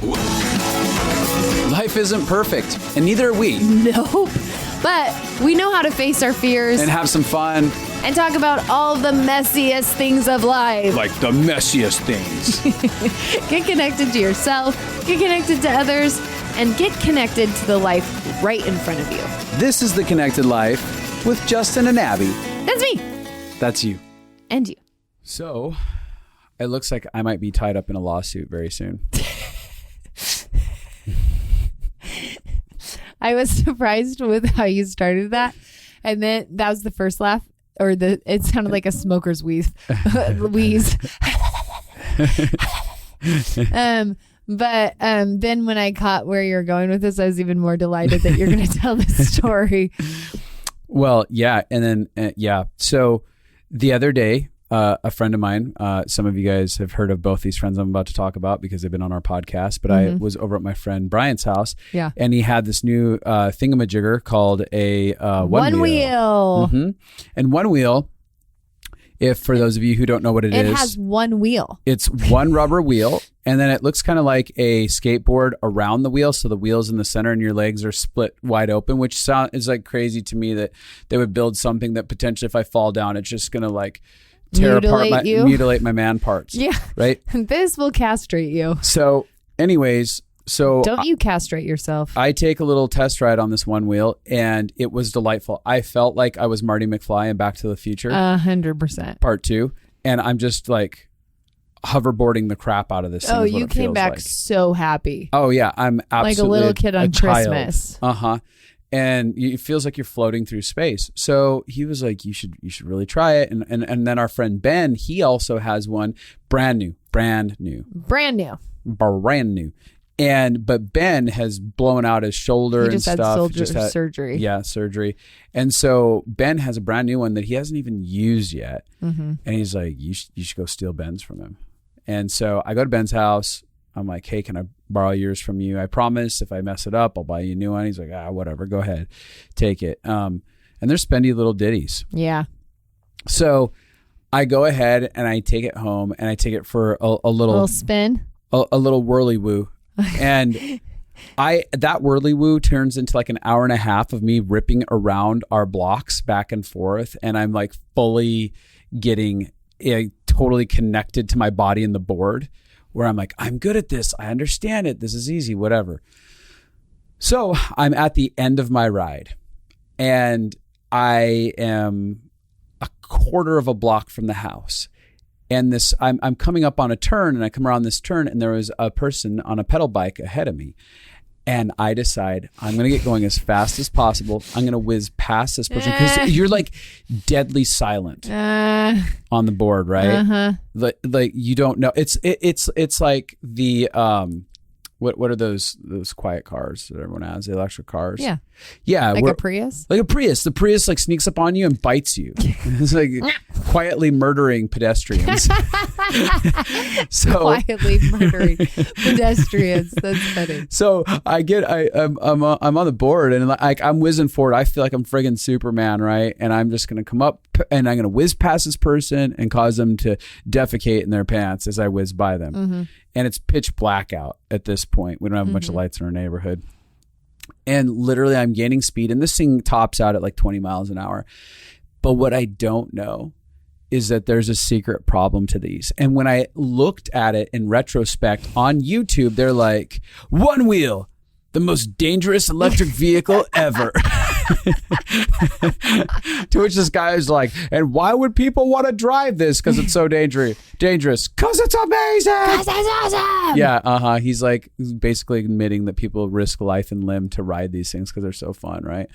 Life isn't perfect, and neither are we. Nope. But we know how to face our fears And have some fun. and talk about all the messiest things of life. Like the messiest things. Get connected to yourself, get connected to others, and get connected to the life right in front of you. This is The Connected Life with Justin and Abby. That's me. That's you. And you. So, it looks like I might be tied up in a lawsuit very soon. I was surprised with how you started that. And then that was the first laugh. Or it sounded like a smoker's wheeze. Wheeze. But then when I caught where you're going with this, I was even more delighted that you're going to tell this story. Well, yeah. And then, So the other day, a friend of mine, some of you guys have heard of both these friends I'm about to talk about because they've been on our podcast, but I was over at my friend Brian's house. Yeah. And he had this new thingamajigger called a one wheel. Mm-hmm. And one wheel, if for those of you who don't know what it is. It has one wheel. It's one rubber wheel, and then it looks kind of like a skateboard around the wheel. So the wheel's in the center and your legs are split wide open, which is like crazy to me that they would build something that potentially if I fall down, it's just going to like mutilate my man parts. Yeah. Right? This will castrate you. So anyways, don't you castrate yourself. I take a little test ride on this one wheel and it was delightful. I felt like I was Marty McFly in Back to the Future. 100%. Part 2. And I'm just like hoverboarding the crap out of this thing. Oh, you came back so happy. Oh yeah. I'm absolutely like a little kid on Christmas. Uh-huh. And it feels like you're floating through space. So he was like, you should really try it. And then our friend Ben, he also has one brand new. But Ben has blown out his shoulder and stuff. He just had surgery. Yeah, surgery. And so Ben has a brand new one that he hasn't even used yet. Mm-hmm. And he's like, you should go steal Ben's from him. And so I go to Ben's house. I'm like, hey, can I borrow yours from you? I promise if I mess it up, I'll buy you a new one. He's like, whatever, go ahead, take it. And they're spendy little ditties. Yeah. So I go ahead and I take it home and I take it for a little spin, a little whirly woo. And that whirly woo turns into like an hour and a half of me ripping around our blocks back and forth. And I'm like fully getting totally connected to my body and the board. Where I'm like, I'm good at this. I understand it. This is easy, whatever. So I'm at the end of my ride and I am a quarter of a block from the house. And I'm coming up on a turn and I come around this turn and there was a person on a pedal bike ahead of me. And I decide I'm going to get going as fast as possible. I'm going to whiz past this person because you're like deadly silent on the board, right? Uh-huh. Like you don't know. It's like the what are those quiet cars that everyone has? The electric cars. Yeah. Yeah. Like a Prius? Like a Prius. The Prius like sneaks up on you and bites you. It's like quietly murdering pedestrians. Quietly murdering pedestrians. That's funny. So I'm on the board and like I'm whizzing forward. I feel like I'm friggin' Superman, right? And I'm just gonna come up and I'm gonna whiz past this person and cause them to defecate in their pants as I whiz by them. Mm-hmm. And it's pitch black out at this point. We don't have a bunch of lights in our neighborhood. And literally I'm gaining speed and this thing tops out at like 20 miles an hour. But what I don't know is that there's a secret problem to these. And when I looked at it in retrospect on YouTube, they're like, one wheel, the most dangerous electric vehicle ever. To which this guy is like, and why would people want to drive this? Because it's so dangerous. Because it's amazing. Because it's awesome. Yeah, He's like basically admitting that people risk life and limb to ride these things because they're so fun, right?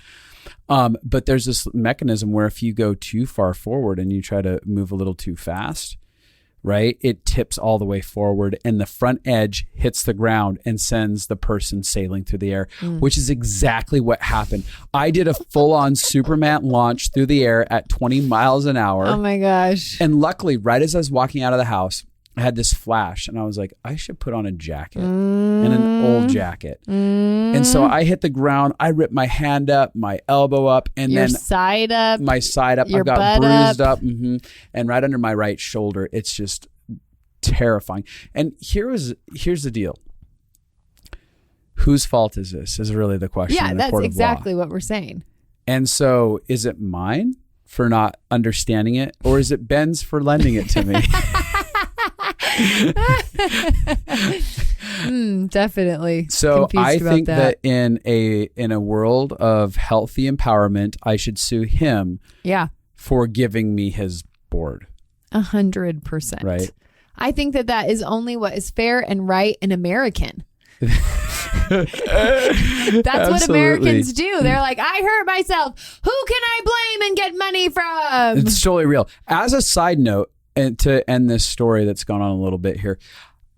But there's this mechanism where if you go too far forward and you try to move a little too fast, right, it tips all the way forward and the front edge hits the ground and sends the person sailing through the air, which is exactly what happened. I did a full-on Superman launch through the air at 20 miles an hour. Oh my gosh. And luckily, right as I was walking out of the house, I had this flash and I was like, I should put on a jacket and an old jacket. And so I hit the ground. I ripped my hand up, my elbow up, and your then side up, my side up. Your I've got butt bruised up. And right under my right shoulder. It's just terrifying. And here's the deal. whose fault is this is really the question. Yeah, in the that's court of exactly law. what we're saying. And so is it mine for not understanding it, or is it Ben's for lending it to me? Definitely. So confused I about think that in a world of healthy empowerment, I should sue him for giving me his board. 100%. Right. I think that is only what is fair and right and American. That's what Americans do. They're like, I hurt myself. Who can I blame and get money from? It's totally real. As a side note, and to end this story that's gone on a little bit here,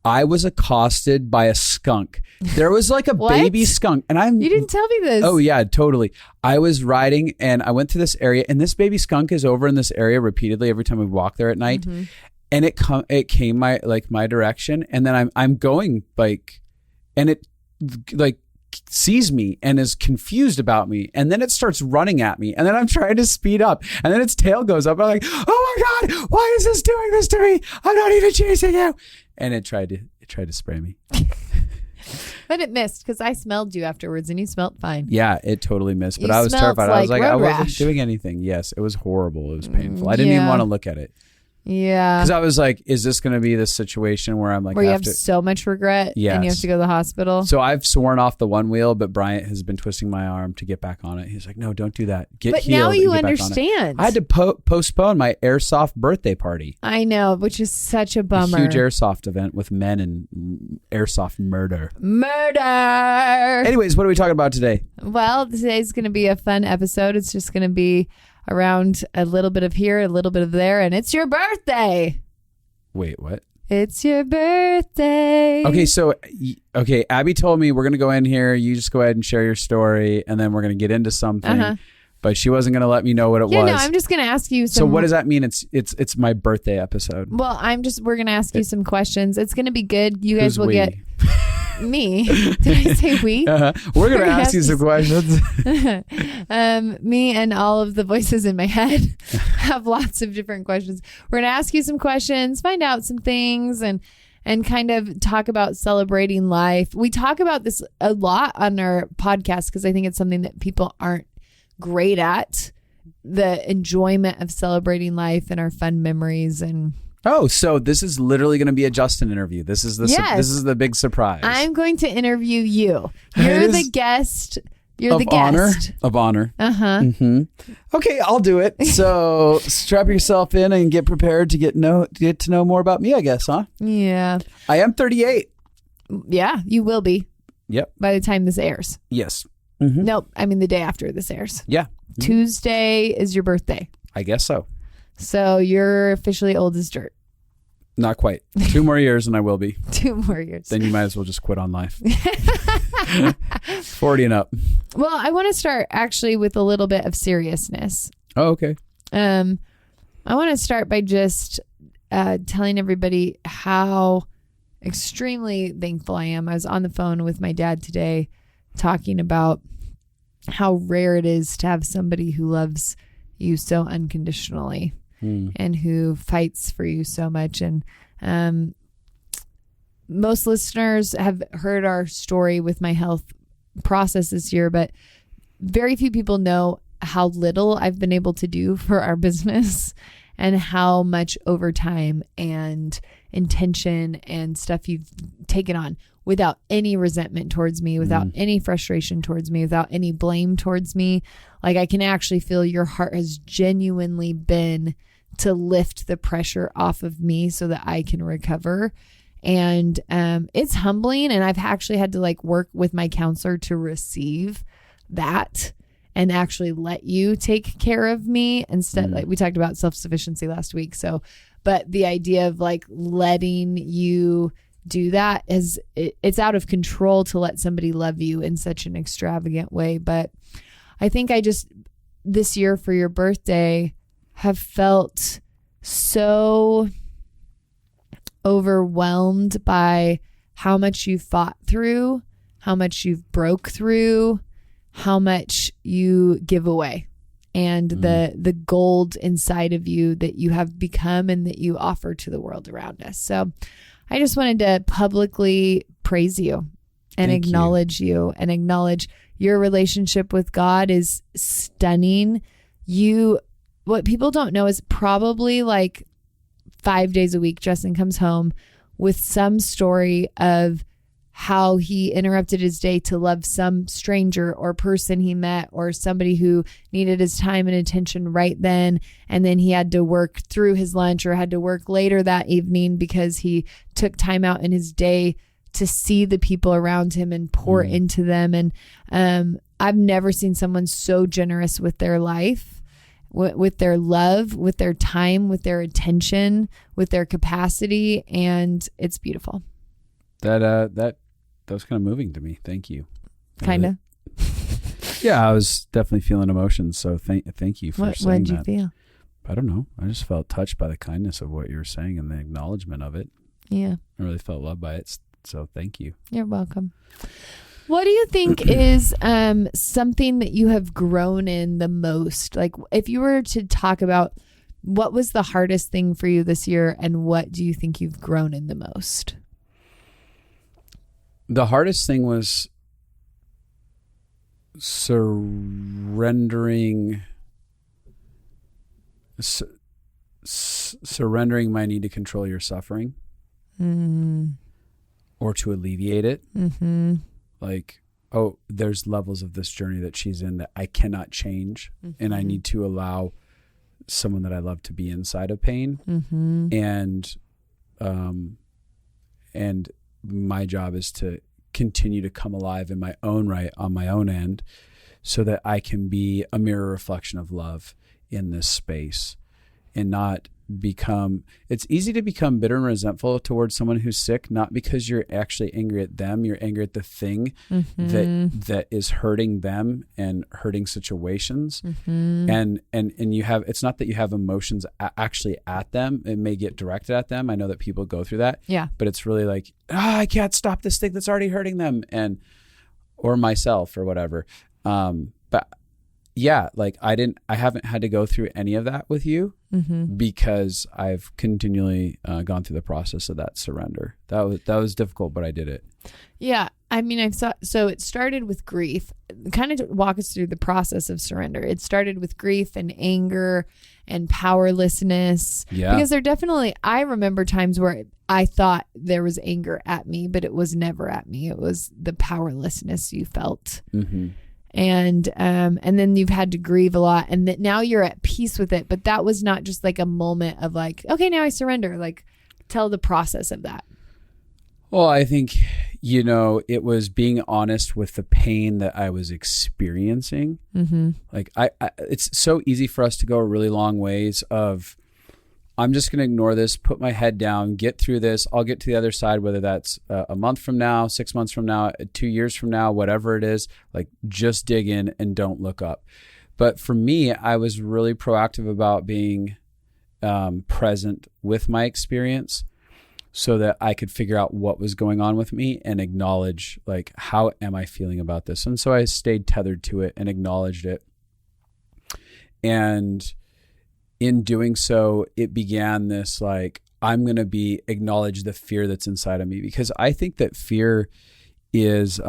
I was accosted by a skunk. There was like a baby skunk, and you didn't tell me this. Oh yeah, totally. I was riding and I went to this area, and this baby skunk is over in this area repeatedly every time we walk there at night. Mm-hmm. And it came my direction, and then I'm going like, and it like sees me and is confused about me, and then it starts running at me, and then I'm trying to speed up, and then its tail goes up. I'm like, oh my God, why is this doing this to me? I'm not even chasing you. And it tried to spray me. But it missed because I smelled you afterwards, and you smelled fine. Yeah, it totally missed. But I was terrified. I was like, I wasn't doing anything. Yes, it was horrible. It was painful. I didn't even want to look at it. Yeah. Because I was like, is this going to be this situation where I'm like, where you have so much regret and you have to go to the hospital? So I've sworn off the one wheel, but Bryant has been twisting my arm to get back on it. He's like, no, don't do that. But now you understand. I had to postpone my airsoft birthday party. I know, which is such a bummer. A huge airsoft event with men and airsoft murder. Anyways, what are we talking about today? Well, today's going to be a fun episode. It's just going to be around a little bit of here, a little bit of there, and it's your birthday. Wait, what? It's your birthday. Okay, Abby told me we're going to go in here. You just go ahead and share your story, and then we're going to get into something. But she wasn't going to let me know what it was. No, I'm just going to ask you some. So what does that mean? It's my birthday episode. Well, we're going to ask you some questions. It's going to be good. You guys will get me. Did I say we? We're going to ask you some questions. Me and all of the voices in my head have lots of different questions. We're going to ask you some questions, find out some things, and kind of talk about celebrating life. We talk about this a lot on our podcast because I think it's something that people aren't great at, the enjoyment of celebrating life and our fun memories. And so this is literally going to be a Justin interview. This is the big surprise. I'm going to interview you. You're the guest. You're the guest of honor. Mm-hmm. Okay, I'll do it. So strap yourself in and get prepared to get to know more about me, I guess, huh? Yeah. I am 38. Yeah, you will be. Yep. By the time this airs. Yes. Mm-hmm. Nope. I mean the day after this airs. Yeah. Mm-hmm. Tuesday is your birthday. I guess so. So you're officially old as dirt. Not quite. 2 more years and I will be. 2 more years. Then you might as well just quit on life. 40 and up. Well, I want to start actually with a little bit of seriousness. Oh, okay. I want to start by just telling everybody how extremely thankful I am. I was on the phone with my dad today talking about how rare it is to have somebody who loves you so unconditionally and who fights for you so much. And most listeners have heard our story with my health process this year, but very few people know how little I've been able to do for our business and how much overtime and intention and stuff you've taken on without any resentment towards me, without any frustration towards me, without any blame towards me. Like, I can actually feel your heart has genuinely been to lift the pressure off of me so that I can recover. And it's humbling. And I've actually had to work with my counselor to receive that and actually let you take care of me instead. Like we talked about self-sufficiency last week. So, but the idea of letting you do that is it's out of control to let somebody love you in such an extravagant way. But I think I just this year for your birthday have felt so overwhelmed by how much you've fought through, how much you've broke through, how much you give away, and the gold inside of you that you have become and that you offer to the world around us. So I just wanted to publicly praise you and Thank acknowledge you and acknowledge your relationship with God is stunning. What people don't know is probably like 5 days a week, Justin comes home with some story of how he interrupted his day to love some stranger or person he met or somebody who needed his time and attention right then. And then he had to work through his lunch or had to work later that evening because he took time out in his day to see the people around him and pour into them. And I've never seen someone so generous with their life, with their love, with their time, with their attention, with their capacity. And it's beautiful. That was kind of moving to me. Thank you. Kind of. Yeah, I was definitely feeling emotions. So thank you for saying that. What did you feel? I don't know. I just felt touched by the kindness of what you were saying and the acknowledgement of it. Yeah. I really felt loved by it. So thank you. You're welcome. What do you think is something that you have grown in the most? Like if you were to talk about what was the hardest thing for you this year and what do you think you've grown in the most? The hardest thing was surrendering my need to control your suffering or to alleviate it. Mm-hmm. Like, oh, there's levels of this journey that she's in that I cannot change. Mm-hmm. And I need to allow someone that I love to be inside of pain. Mm-hmm. And my job is to continue to come alive in my own right on my own end so that I can be a mirror reflection of love in this space and not become, it's easy to become bitter and resentful towards someone who's sick, not because you're actually angry at them, you're angry at the thing that is hurting them and hurting situations. And you have, it's not that you have emotions actually at them. It may get directed at them. I know that people go through that. Yeah. But it's really like, I can't stop this thing that's already hurting them or myself or whatever. But yeah, like I haven't had to go through any of that with you because I've continually gone through the process of that surrender. That was difficult, but I did it. Yeah. I mean, so it started with grief. Kind of walk us through the process of surrender. It started with grief and anger and powerlessness. Yeah. Because I remember times where I thought there was anger at me, but it was never at me. It was the powerlessness you felt. Mm-hmm. And then you've had to grieve a lot and that now you're at peace with it. But that was not just like a moment of like, okay, now I surrender. Like tell the process of that. Well, I think, it was being honest with the pain that I was experiencing. Mm-hmm. Like it's so easy for us to go a really long ways of, I'm just going to ignore this, put my head down, get through this. I'll get to the other side, whether that's a month from now, 6 months from now, 2 years from now, whatever it is, like just dig in and don't look up. But for me, I was really proactive about being present with my experience so that I could figure out what was going on with me and acknowledge, like, how am I feeling about this? And so I stayed tethered to it and acknowledged it. And in doing so, it began this, like, I'm going to acknowledge the fear that's inside of me, because I think that fear is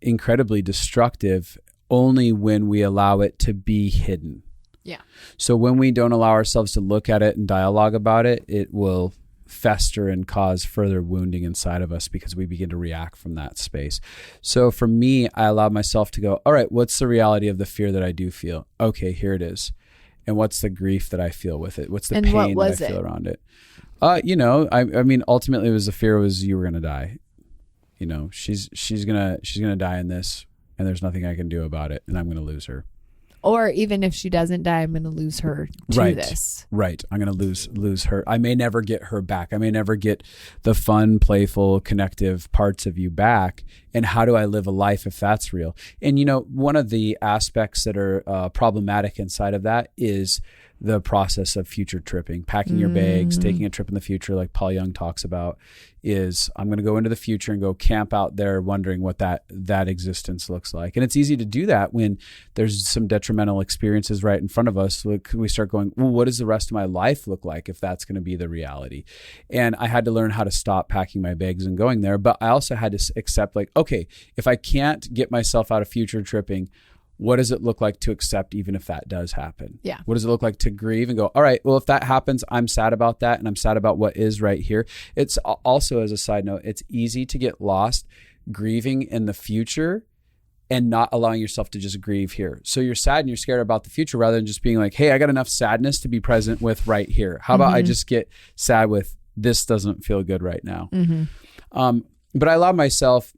incredibly destructive only when we allow it to be hidden. Yeah. So when we don't allow ourselves to look at it and dialogue about it, it will fester and cause further wounding inside of us because we begin to react from that space. So for me, I allowed myself to go, all right, what's the reality of the fear that I do feel? Okay, here it is. And what's the grief that I feel with it? What's the pain that I feel around it? I mean, ultimately it was the fear was you were going to die. She's going to die in this and there's nothing I can do about it and I'm going to lose her. Or even if she doesn't die, I'm going to lose her to this. Right. I'm going to lose her. I may never get her back. I may never get the fun, playful, connective parts of you back. And how do I live a life if that's real? And, one of the aspects that are problematic inside of that is the process of future tripping, packing your bags, taking a trip in the future, like Paul Young talks about, is I'm going to go into the future and go camp out there wondering what that existence looks like. And it's easy to do that when there's some detrimental experiences right in front of us. Like we start going, well, what does the rest of my life look like if that's going to be the reality? And I had to learn how to stop packing my bags and going there. But I also had to accept, like, okay, if I can't get myself out of future tripping, what does it look like to accept even if that does happen? Yeah. What does it look like to grieve and go, all right, well, if that happens, I'm sad about that, and I'm sad about what is right here. It's also, as a side note, it's easy to get lost grieving in the future and not allowing yourself to just grieve here. So you're sad and you're scared about the future rather than just being like, hey, I got enough sadness to be present with right here. How about I just get sad with this doesn't feel good right now? But I allowed myself,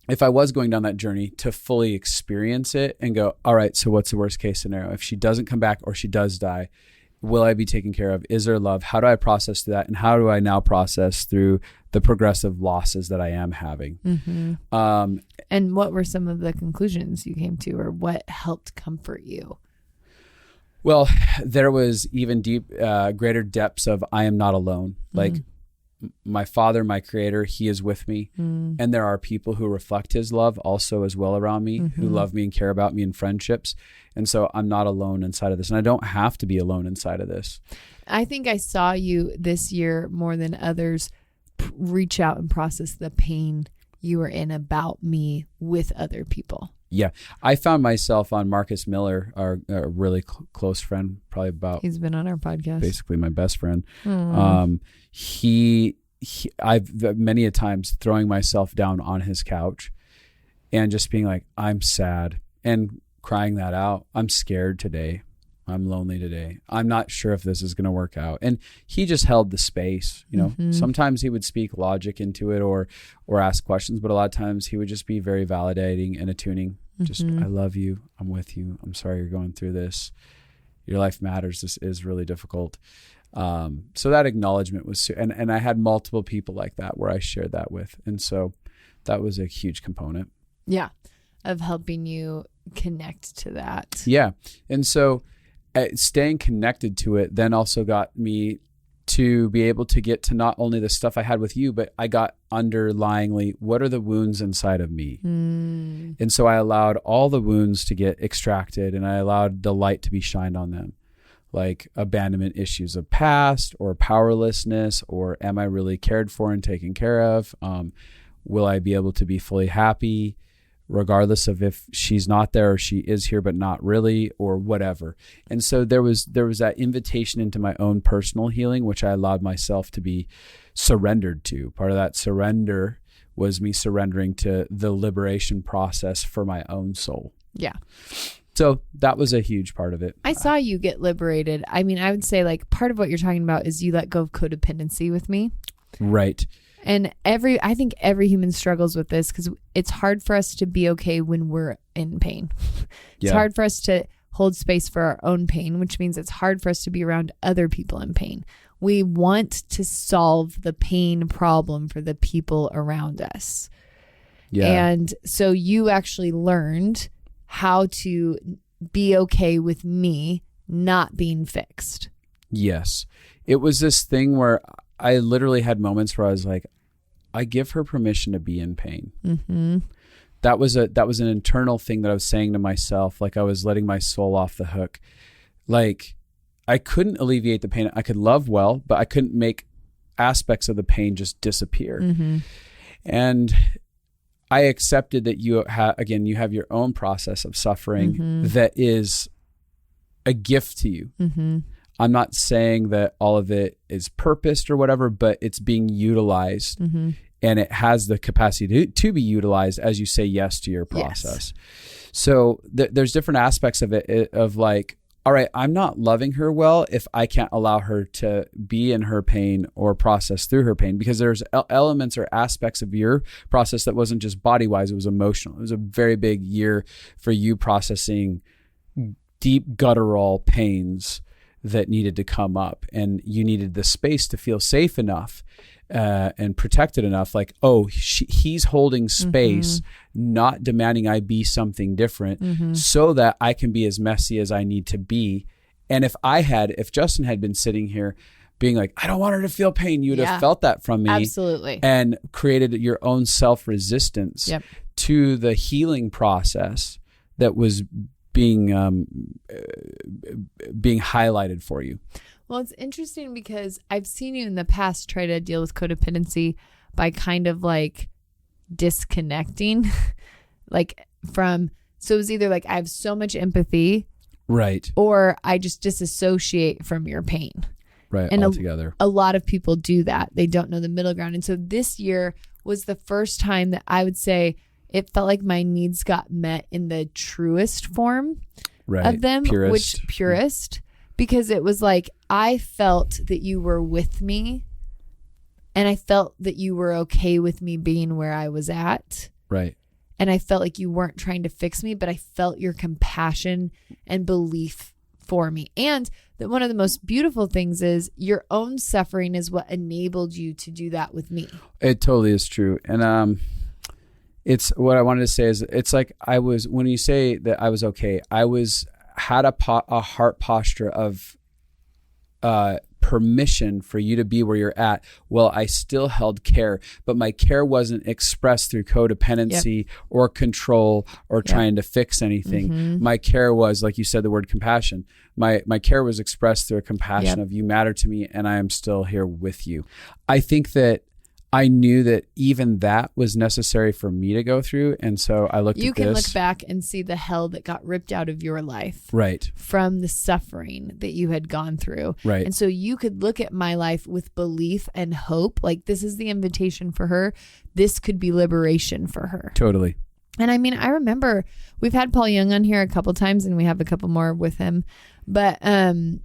if I was going down that journey, to fully experience it and go, all right, so what's the worst case scenario? If she doesn't come back or she does die, will I be taken care of? Is there love? How do I process through that? And how do I now process through the progressive losses that I am having? And what were some of the conclusions you came to, or what helped comfort you? Well, there was even greater depths of I am not alone. Like, my Father, my Creator, He is with me. And there are people who reflect His love also as well around me, who love me and care about me in friendships. And so I'm not alone inside of this. And I don't have to be alone inside of this. I think I saw you this year more than others reach out and process the pain you were in about me with other people. Yeah. I found myself on Marcus Miller, our really close friend, probably about... He's been on our podcast. Basically my best friend. I've many a times throwing myself down on his couch and just being like, I'm sad, and crying that out. I'm scared today. I'm lonely today. I'm not sure if this is going to work out. And he just held the space, you know. Sometimes he would speak logic into it or ask questions, but a lot of times he would just be very validating and attuning. Just, I love you. I'm with you. I'm sorry you're going through this. Your life matters. This is really difficult. So that acknowledgement was, and I had multiple people like that where I shared that with. And so that was a huge component. Yeah. Of helping you connect to that. Yeah. And so staying connected to it then also got me to be able to get to not only the stuff I had with you, but I got underlyingly, what are the wounds inside of me? And so I allowed all the wounds to get extracted, and I allowed the light to be shined on them. Like abandonment issues of past, or powerlessness, or am I really cared for and taken care of? Will I be able to be fully happy regardless of if she's not there or she is here but not really, or whatever? And so there was that invitation into my own personal healing, which I allowed myself to be surrendered to. Part of that surrender was me surrendering to the liberation process for my own soul. Yeah. So that was a huge part of it. I saw you get liberated. I mean, I would say like part of what you're talking about is you let go of codependency with me. Right. And I think every human struggles with this because it's hard for us to be okay when we're in pain. It's hard for us to hold space for our own pain, which means it's hard for us to be around other people in pain. We want to solve the pain problem for the people around us. Yeah. And so you actually learned how to be okay with me not being fixed. Yes. It was this thing where I literally had moments where I was like, I give her permission to be in pain. That was an internal thing that I was saying to myself. Like I was letting my soul off the hook. Like I couldn't alleviate the pain. I could love well, but I couldn't make aspects of the pain just disappear. And I accepted that you have your own process of suffering that is a gift to you. I'm not saying that all of it is purposed or whatever, but it's being utilized and it has the capacity to be utilized as you say yes to your process. Yes. So there's different aspects of it, of like, all right, I'm not loving her well if I can't allow her to be in her pain or process through her pain, because there's elements or aspects of your process that wasn't just body-wise, it was emotional. It was a very big year for you processing deep guttural pains that needed to come up, and you needed the space to feel safe enough and protected enough. Like, he's holding space, not demanding I be something different, so that I can be as messy as I need to be And if Justin had been sitting here being like, I don't want her to feel pain, you would have felt that from me. Absolutely. And created your own self-resistance to the healing process that was being highlighted for you. Well, it's interesting because I've seen you in the past try to deal with codependency by kind of like disconnecting, so it was either like I have so much empathy, right, or I just disassociate from your pain. Right, and altogether. A lot of people do that. They don't know the middle ground. And so this year was the first time that I would say it felt like my needs got met in the truest form of them, purest, because it was like I felt that you were with me and I felt that you were okay with me being where I was at. Right. And I felt like you weren't trying to fix me, but I felt your compassion and belief for me. And that one of the most beautiful things is your own suffering is what enabled you to do that with me. It totally is true. And it's what I wanted to say is it's like when you say that I was okay, had a heart posture of permission for you to be where you're at. Well, I still held care, but my care wasn't expressed through codependency or control or trying to fix anything. Mm-hmm. My care was, like you said, the word compassion. My care was expressed through a compassion of you matter to me and I am still here with you. I think that I knew that even that was necessary for me to go through. And so I looked at this. You can look back and see the hell that got ripped out of your life. Right. From the suffering that you had gone through. Right. And so you could look at my life with belief and hope. Like, this is the invitation for her. This could be liberation for her. Totally. And I mean, I remember we've had Paul Young on here a couple times and we have a couple more with him. But I've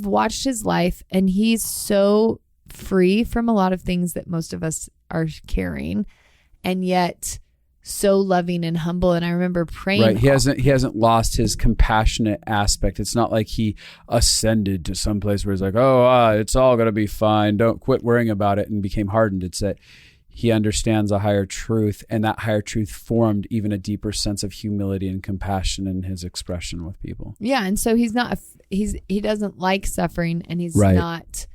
watched his life and he's so free from a lot of things that most of us are carrying, and yet so loving and humble. And I remember praying. Right. He hasn't lost his compassionate aspect. It's not like he ascended to some place where he's like, it's all going to be fine. Don't quit worrying about it, and became hardened. It's that he understands a higher truth, and that higher truth formed even a deeper sense of humility and compassion in his expression with people. Yeah. And so he doesn't like suffering, and he's not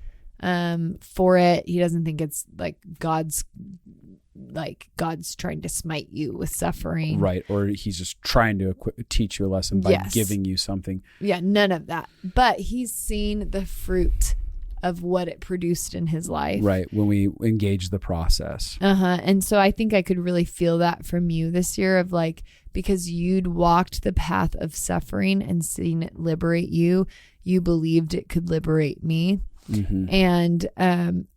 for it. He doesn't think it's like God's trying to smite you with suffering. Right. Or he's just trying to teach you a lesson by giving you something. Yeah, none of that. But he's seen the fruit of what it produced in his life. Right. When we engage the process. And so I think I could really feel that from you this year, of like, because you'd walked the path of suffering and seen it liberate you, you believed it could liberate me. Mm-hmm.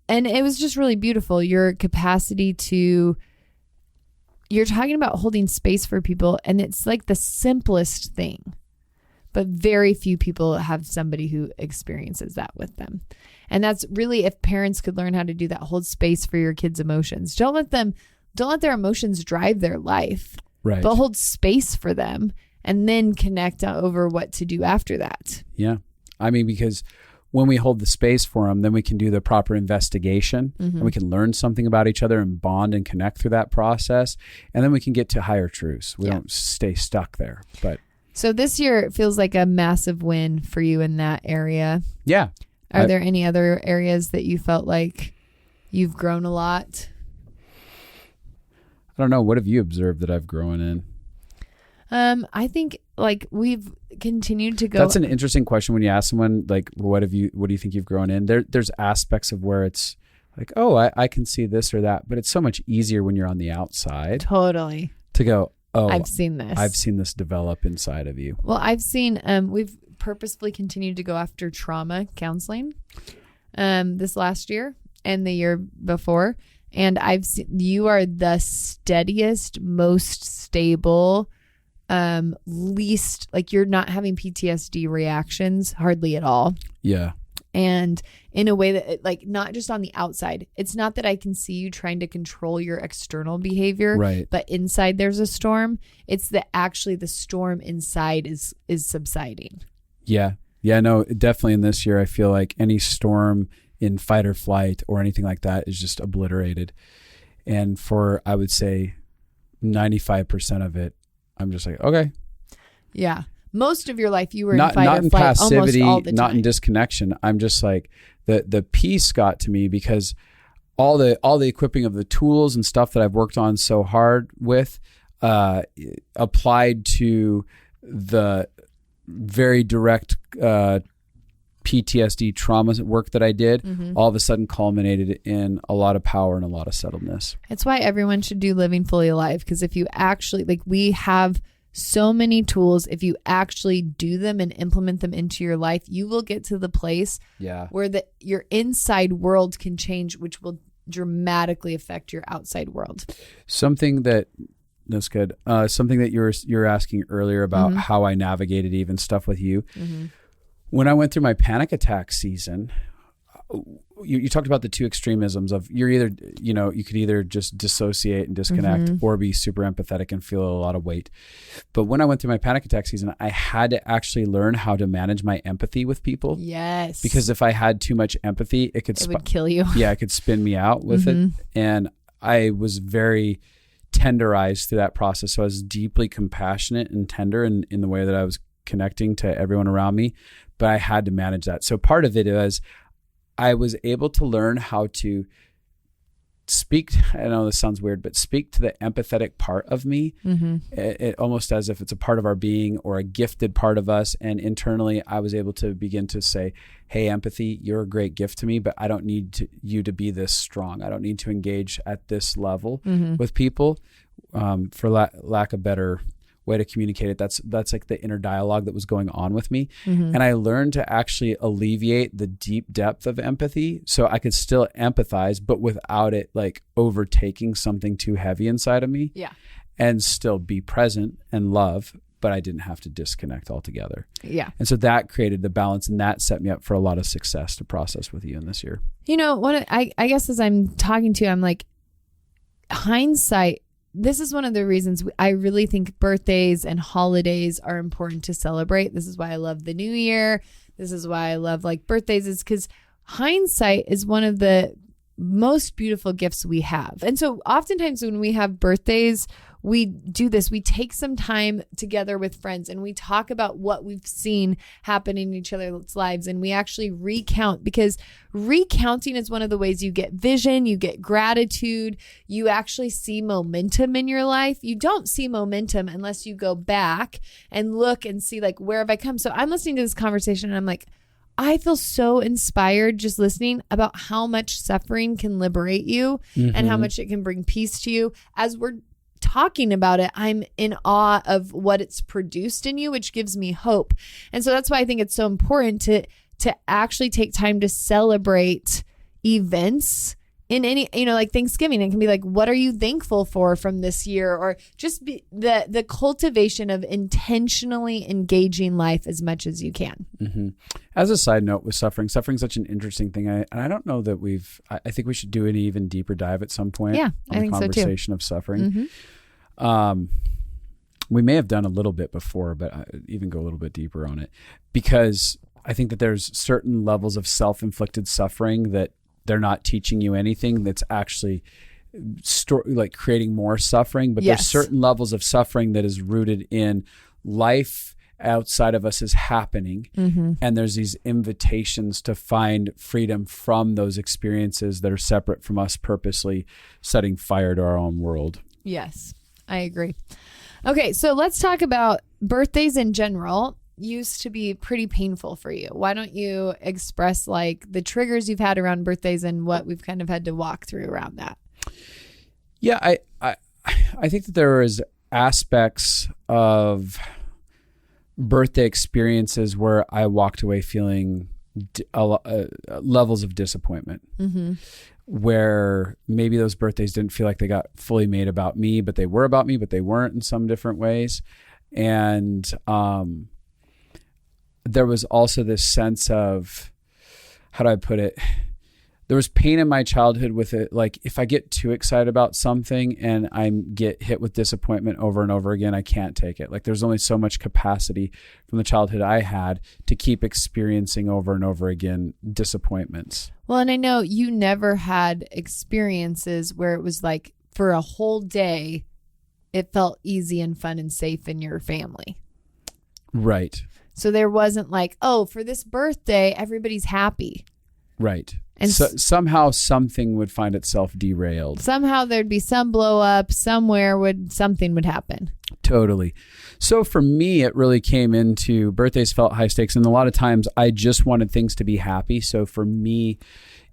And it was just really beautiful. Your capacity you're talking about holding space for people, and it's like the simplest thing, but very few people have somebody who experiences that with them. And that's really, if parents could learn how to do that, hold space for your kids' emotions. Don't let their emotions drive their life, right? But hold space for them and then connect over what to do after that. Yeah. I mean, because when we hold the space for them, then we can do the proper investigation, and we can learn something about each other and bond and connect through that process. And then we can get to higher truths. We don't stay stuck there. But so this year it feels like a massive win for you in that area. Yeah. Are there any other areas that you felt like you've grown a lot? I don't know. What have you observed that I've grown in? I think like we've continued to go. That's an interesting question when you ask someone like, what do you think you've grown in? There's aspects of where it's like, I can see this or that, but it's so much easier when you're on the outside. Totally. To go, I've seen this develop inside of you. Well, I've seen, we've purposefully continued to go after trauma counseling, this last year and the year before. And I've seen you are the steadiest, most stable, least, like, you're not having PTSD reactions hardly at all. Yeah. And in a way that, like, not just on the outside, it's not that I can see you trying to control your external behavior, right? But inside there's a storm. It's that actually the storm inside is subsiding. Yeah. Yeah, no, definitely in this year, I feel like any storm in fight or flight or anything like that is just obliterated. And for, I would say 95% of it, I'm just like, okay. Yeah. most of your life you were not in fight or in flight passivity, almost all the time. not in disconnection. I'm just like the peace got to me because all the equipping of the tools and stuff that I've worked on so hard with applied to the very direct PTSD trauma work that I did, all of a sudden culminated in a lot of power and a lot of settledness. It's why everyone should do Living Fully Alive, because if you actually, like, we have so many tools. If you actually do them and implement them into your life, you will get to the place where your inside world can change, which will dramatically affect your outside world. That's good. Something that you're asking earlier about how I navigated even stuff with you. When I went through my panic attack season, you talked about the two extremisms of you could either just dissociate and disconnect or be super empathetic and feel a lot of weight. But when I went through my panic attack season, I had to actually learn how to manage my empathy with people. Yes. Because if I had too much empathy, it would kill you. Yeah, it could spin me out with it. And I was very tenderized through that process. So I was deeply compassionate and tender in the way that I was connecting to everyone around me, but I had to manage that. So part of it was I was able to learn how to speak. I know this sounds weird, but speak to the empathetic part of me, it almost as if it's a part of our being or a gifted part of us. And internally, I was able to begin to say, hey, empathy, you're a great gift to me, but I don't need you to be this strong. I don't need to engage at this level with people. For lack of better way to communicate it, that's like the inner dialogue that was going on with me. And I learned to actually alleviate the deep depth of empathy so I could still empathize, but without it like overtaking something too heavy inside of me. Yeah. And still be present and love, but I didn't have to disconnect altogether. Yeah. And so that created the balance, and that set me up for a lot of success to process with you in this year. I guess as I'm talking to you, I'm like, hindsight, this is one of the reasons I really think birthdays and holidays are important to celebrate. This is why I love the new year. This is why I love like birthdays, is because hindsight is one of the most beautiful gifts we have. And so oftentimes when we have birthdays, we do this. We take some time together with friends and we talk about what we've seen happen in each other's lives, and we actually recount, because recounting is one of the ways you get vision, you get gratitude, you actually see momentum in your life. You don't see momentum unless you go back and look and see, like, where have I come? So I'm listening to this conversation and I'm like, I feel so inspired just listening about how much suffering can liberate you and how much it can bring peace to you. As we're talking about it, I'm in awe of what it's produced in you, which gives me hope. And so that's why I think it's so important to actually take time to celebrate events in any, like Thanksgiving. It can be like, what are you thankful for from this year? Or just be the cultivation of intentionally engaging life as much as you can. As a side note with suffering, such an interesting thing. I don't know that I think we should do an even deeper dive at some point. Yeah, on I think the conversation of suffering. We may have done a little bit before, but I even go a little bit deeper on it, because I think that there's certain levels of self-inflicted suffering that they're not teaching you anything. That's actually like creating more suffering. But there's certain levels of suffering that is rooted in life outside of us is happening. And there's these invitations to find freedom from those experiences that are separate from us purposely setting fire to our own world. Yes, I agree. Okay, so let's talk about birthdays in general. Used to be pretty painful for you. Why don't you express like the triggers you've had around birthdays and what we've kind of had to walk through around that? Yeah, I think that there is aspects of birthday experiences where I walked away feeling levels of disappointment, where maybe those birthdays didn't feel like they got fully made about me, but they were about me, but they weren't in some different ways. And there was also this sense of, how do I put it? There was pain in my childhood with it. Like, if I get too excited about something and I get hit with disappointment over and over again, I can't take it. Like, there's only so much capacity from the childhood I had to keep experiencing over and over again disappointments. Well, and I know you never had experiences where it was like for a whole day, it felt easy and fun and safe in your family. Right. So there wasn't like, oh, for this birthday, everybody's happy. Right. And so, somehow something would find itself derailed. Somehow there'd be some blow up somewhere, something would happen. Totally. So for me, it really came into birthdays felt high stakes. And a lot of times I just wanted things to be happy. So for me,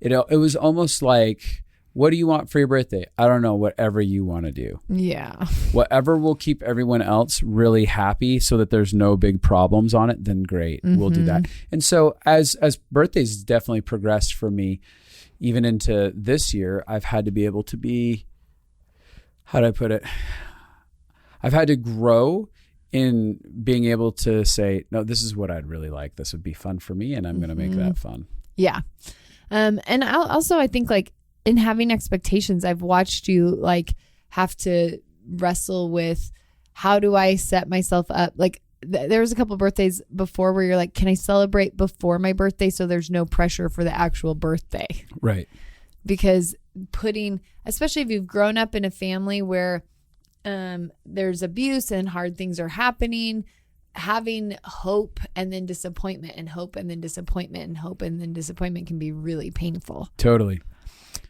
it was almost like, what do you want for your birthday? I don't know, whatever you want to do. Yeah. Whatever will keep everyone else really happy so that there's no big problems on it, then great. We'll do that. And so as birthdays definitely progressed for me, even into this year, I've had to be able to be, how do I put it? I've had to grow in being able to say, no, this is what I'd really like. This would be fun for me, and I'm going to make that fun. Yeah. And I think like in having expectations, I've watched you like have to wrestle with, how do I set myself up? Like there was a couple of birthdays before where you're like, can I celebrate before my birthday so there's no pressure for the actual birthday? Right. Because especially if you've grown up in a family where there's abuse and hard things are happening, having hope and then disappointment and hope and then disappointment and hope and then disappointment can be really painful. Totally.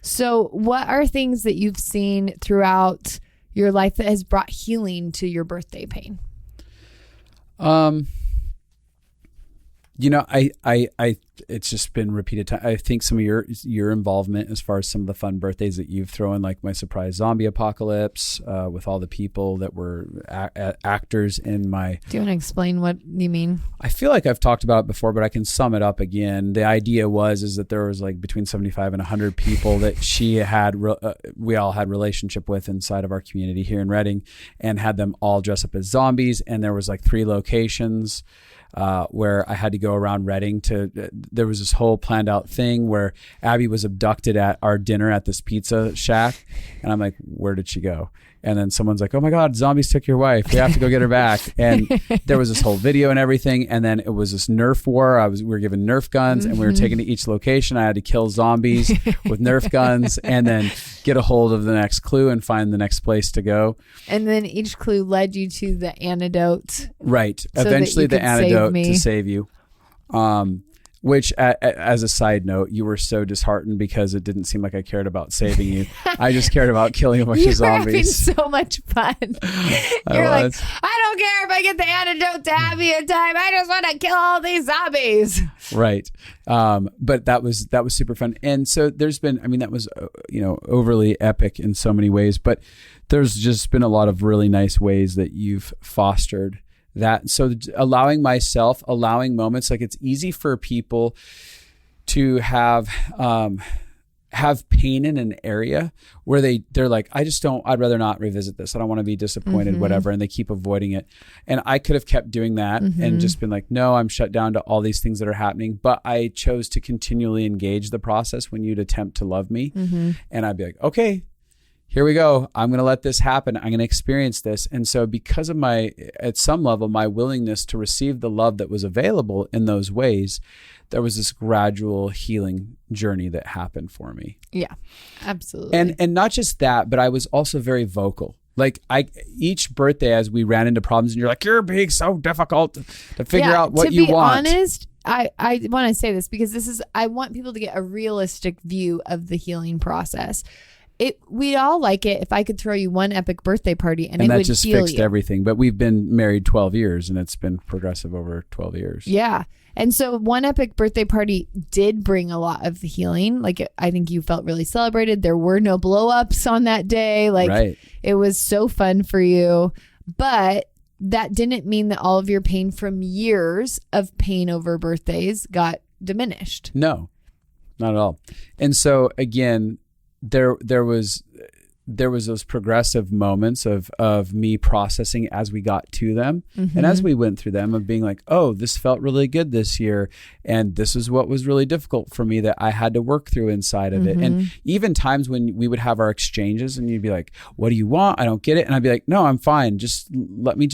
So what are things that you've seen throughout your life that has brought healing to your birthday pain? I it's just been repeated time. I think some of your involvement as far as some of the fun birthdays that you've thrown, like my surprise zombie apocalypse, with all the people that were actors in my. Do you want to explain what you mean? I feel like I've talked about it before, but I can sum it up again. The idea is that there was like between 75 and 100 people that we all had relationship with inside of our community here in Redding, and had them all dress up as zombies. And there was like 3 locations where I had to go around Redding there was this whole planned out thing where Abby was abducted at our dinner at this pizza shack. And I'm like, where did she go? And then someone's like, oh my God, zombies took your wife. We have to go get her back. And there was this whole video and everything. And then it was this Nerf war. We were given Nerf guns and we were taken to each location. I had to kill zombies with Nerf guns and then get a hold of the next clue and find the next place to go. And then each clue led you to the antidote. Right. So eventually the antidote to save you. Which, as a side note, you were so disheartened because it didn't seem like I cared about saving you. I just cared about killing a bunch of zombies. You're having so much fun. You're like, I don't care if I get the antidote to Abby in time. I just want to kill all these zombies. Right. But that was super fun. And so there's been, that was, overly epic in so many ways, but there's just been a lot of really nice ways that you've fostered that. So allowing moments, like it's easy for people to have pain in an area where they're like, I'd rather not revisit this. I don't want to be disappointed, whatever. And they keep avoiding it. And I could have kept doing that and just been like, no, I'm shut down to all these things that are happening. But I chose to continually engage the process when you'd attempt to love me. And I'd be like, okay, here we go. I'm going to let this happen. I'm going to experience this. And so because of at some level, my willingness to receive the love that was available in those ways, there was this gradual healing journey that happened for me. Yeah, absolutely. And not just that, but I was also very vocal. Like each birthday as we ran into problems and you're like, you're being so difficult to figure out what you want. To be honest, I want to say this because I want people to get a realistic view of the healing process. We'd all like it if I could throw you one epic birthday party and it would heal you. And that just fixed everything. But we've been married 12 years and it's been progressive over 12 years. Yeah. And so one epic birthday party did bring a lot of the healing. Like I think you felt really celebrated. There were no blow-ups on that day. Like It was so fun for you. But that didn't mean that all of your pain from years of pain over birthdays got diminished. No, not at all. And so again, there was those progressive moments of me processing as we got to them and as we went through them of being like, oh, this felt really good this year. And this is what was really difficult for me that I had to work through inside of it. And even times when we would have our exchanges and you'd be like, what do you want? I don't get it. And I'd be like, no, I'm fine. Just let me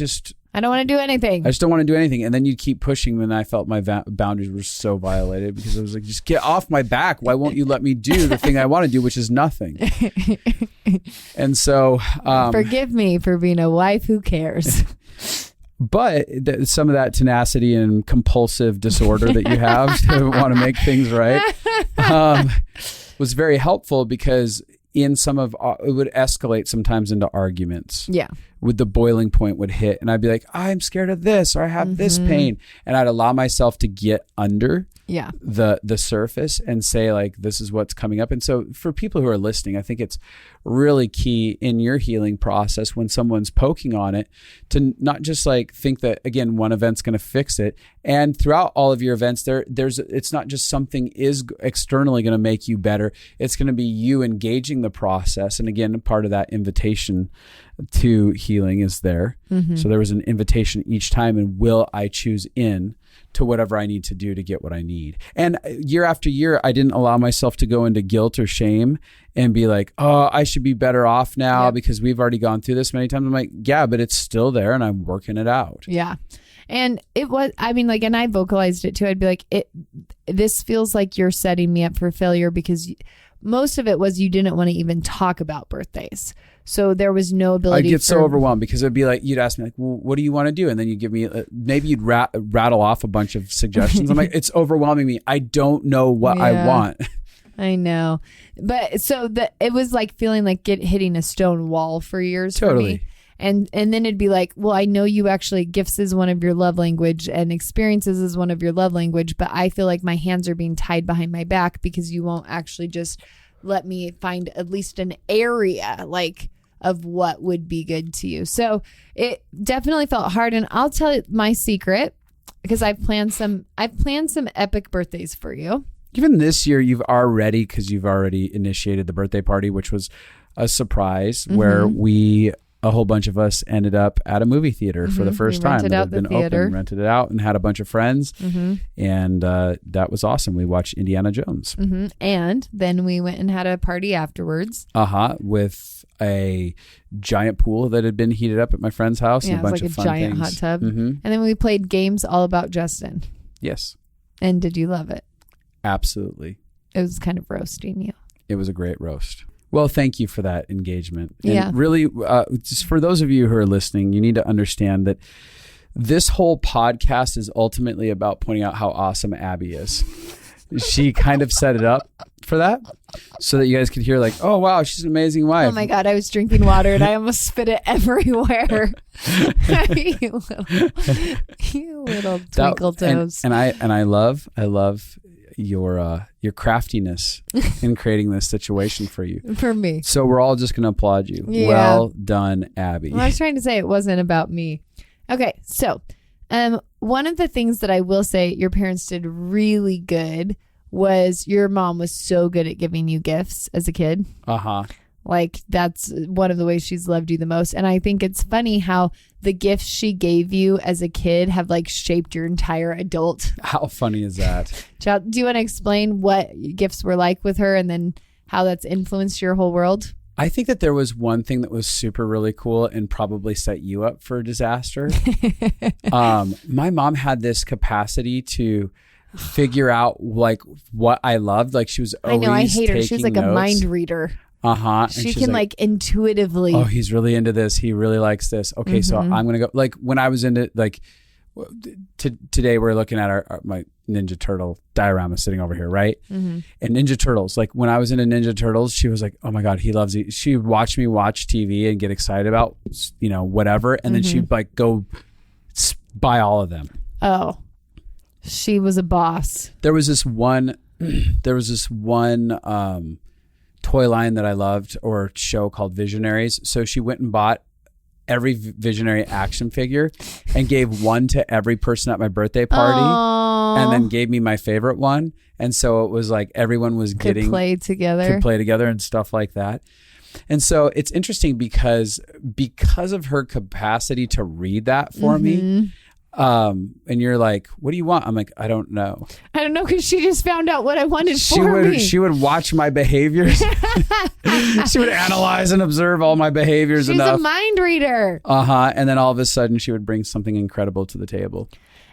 I don't want to do anything. I just don't want to do anything. And then you'd keep pushing when I felt my boundaries were so violated because I was like, just get off my back. Why won't you let me do the thing I want to do, which is nothing? And so... forgive me for being a wife who cares. But some of that tenacity and compulsive disorder that you have to want to make things right was very helpful, because in some of it would escalate sometimes into arguments. Yeah. With the boiling point would hit, and I'd be like, I'm scared of this, or I have this pain, and I'd allow myself to get under the surface and say, like, this is what's coming up. And so for people who are listening, I think it's really key in your healing process when someone's poking on it to not just like think that, again, one event's going to fix it. And throughout all of your events, it's not just something is externally going to make you better. It's going to be you engaging the process. And again, part of that invitation to healing is there. So there was an invitation each time, and will I choose in to whatever I need to do to get what I need. And year after year, I didn't allow myself to go into guilt or shame and be like, oh, I should be better off now because we've already gone through this many times. I'm like, yeah, but it's still there and I'm working it out. Yeah. And it was, I mean, like, and I vocalized it too. I'd be like, this feels like you're setting me up for failure, because most of it was you didn't want to even talk about birthdays. So there was no ability. I'd get so overwhelmed, because it'd be like, you'd ask me like, well, what do you want to do? And then you'd give me, maybe you'd rattle off a bunch of suggestions. I'm like, it's overwhelming me. I don't know what I want. I know. But so it was like feeling like hitting a stone wall for years for me. And then it'd be like, well, I know you actually, gifts is one of your love language and experiences is one of your love language, but I feel like my hands are being tied behind my back because you won't actually just let me find at least an area like of what would be good to you. So it definitely felt hard. And I'll tell you my secret, because I've planned some epic birthdays for you. Even this year, because you've already initiated the birthday party, which was a surprise, where a whole bunch of us ended up at a movie theater for the first time. Rented out the theater. Rented it out and had a bunch of friends. And that was awesome. We watched Indiana Jones. And then we went and had a party afterwards. With a giant pool that had been heated up at my friend's house. Yeah, and a bunch it was like of fun a giant things. hot tub. And then we played games all about Justin. Yes. And did you love it? Absolutely. It was kind of roasting you. It was a great roast. Well, thank you for that engagement. And really, just for those of you who are listening, you need to understand that this whole podcast is ultimately about pointing out how awesome Abby is. She kind of set it up for that, so that you guys could hear like, oh, wow, she's an amazing wife. Oh my God, I was drinking water and I almost spit it everywhere. you little twinkle toes. And I love your craftiness in creating this situation for you. For me. So we're all just going to applaud you. Yeah. Well done, Abby. Well, I was trying to say it wasn't about me. Okay, so one of the things that I will say your parents did really good was your mom was so good at giving you gifts as a kid. Like, that's one of the ways she's loved you the most. And I think it's funny how the gifts she gave you as a kid have like shaped your entire adult. How funny is that? Do you want to explain what gifts were like with her and then how that's influenced your whole world? I think that there was one thing that was super really cool and probably set you up for disaster. My mom had this capacity to figure out like what I loved. Like, she was always I know, I hate her. She's like notes. a mind reader. She can like intuitively. Oh, he's really into this. He really likes this. Okay, so I'm going to go. Like, when I was into like today, we're looking at my Ninja Turtle diorama sitting over here, right? And Ninja Turtles. Like, when I was into Ninja Turtles, she was like, oh my God, he loves it. She would watch me watch TV and get excited about, whatever. And then she'd like go buy all of them. Oh, she was a boss. There was this one toy line that I loved, or show called Visionaries. So she went and bought every Visionary action figure and gave one to every person at my birthday party. Aww. And then gave me my favorite one. And so it was like everyone was could play together and stuff like that. And so it's interesting because of her capacity to read that for me. And you're like, what do you want? I'm like, I don't know. Because she just found out what I wanted me. She would watch my behaviors. She would analyze and observe all my behaviors. She's a mind reader. And then all of a sudden she would bring something incredible to the table.